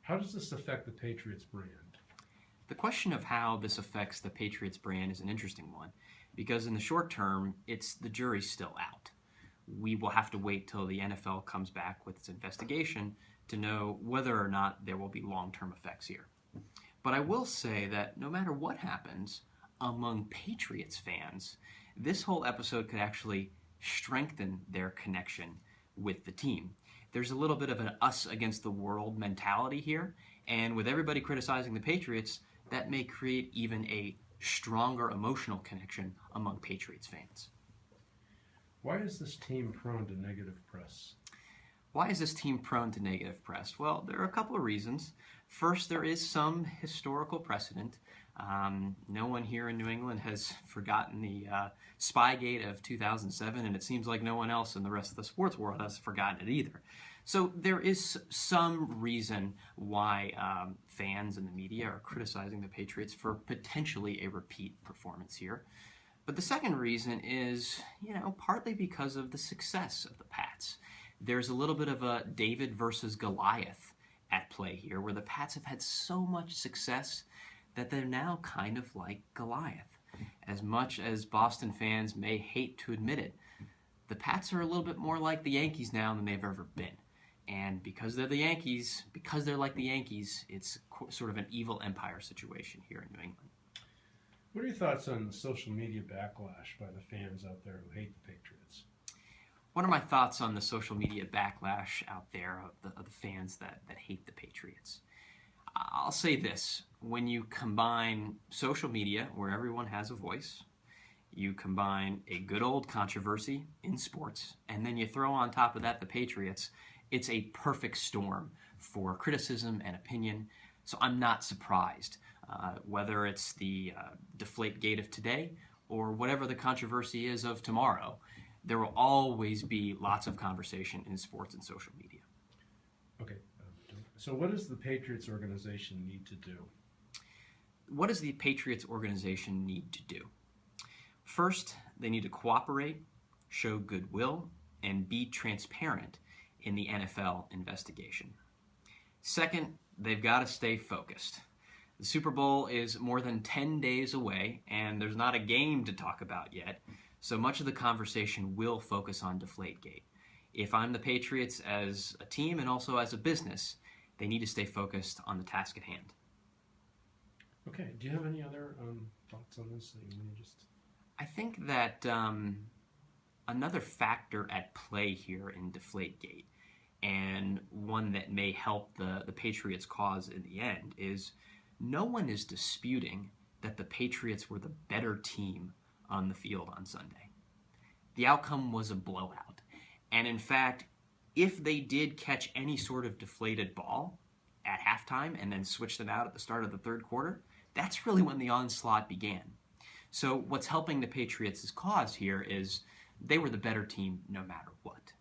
How does this affect the Patriots brand? The question of how this affects the Patriots brand is an interesting one, because in the short term, the jury's still out. We will have to wait till the NFL comes back with its investigation to know whether or not there will be long-term effects here. But I will say that no matter what happens among Patriots fans, this whole episode could actually strengthen their connection with the team. There's a little bit of an us against the world mentality here, and with everybody criticizing the Patriots, that may create even a stronger emotional connection among Patriots fans. Why is this team prone to negative press? Why is this team prone to negative press? Well, there are a couple of reasons. First, there is some historical precedent. No one here in New England has forgotten the Spygate of 2007, and it seems like no one else in the rest of the sports world has forgotten it either. So there is some reason why fans and the media are criticizing the Patriots for potentially a repeat performance here. But the second reason is, partly because of the success of the Pats. There's a little bit of a David versus Goliath at play here, where the Pats have had so much success that they're now kind of like Goliath. As much as Boston fans may hate to admit it, the Pats are a little bit more like the Yankees now than they've ever been. And because they're the Yankees, because they're like the Yankees, it's sort of an evil empire situation here in New England. What are your thoughts on the social media backlash by the fans out there who hate the Patriots? What are my thoughts on the social media backlash out there of the fans that hate the Patriots? I'll say this. When you combine social media, where everyone has a voice, you combine a good old controversy in sports, and then you throw on top of that the Patriots, it's a perfect storm for criticism and opinion. So I'm not surprised, whether it's the Deflate-gate of today or whatever the controversy is of tomorrow. There will always be lots of conversation in sports and social media. Okay. So what does the Patriots organization need to do? What does the Patriots organization need to do? First, they need to cooperate, show goodwill, and be transparent in the NFL investigation. Second, they've got to stay focused. The Super Bowl is more than 10 days away, and there's not a game to talk about yet, so much of the conversation will focus on Deflate-gate. If I'm the Patriots as a team and also as a business, they need to stay focused on the task at hand. Okay. Do you have any other thoughts on this that you want to just... I think that another factor at play here in Deflate-gate, and one that may help the Patriots' cause in the end, is no one is disputing that the Patriots were the better team on the field on Sunday. The outcome was a blowout. And in fact, if they did catch any sort of deflated ball at halftime and then switch them out at the start of the third quarter, that's really when the onslaught began. So what's helping the Patriots' cause here is they were the better team no matter what.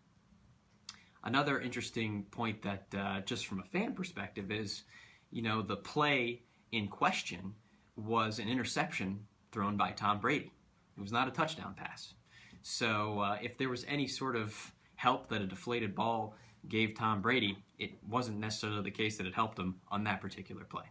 Another interesting point that just from a fan perspective is, the play in question was an interception thrown by Tom Brady. It was not a touchdown pass. So if there was any sort of help that a deflated ball gave Tom Brady, it wasn't necessarily the case that it helped him on that particular play.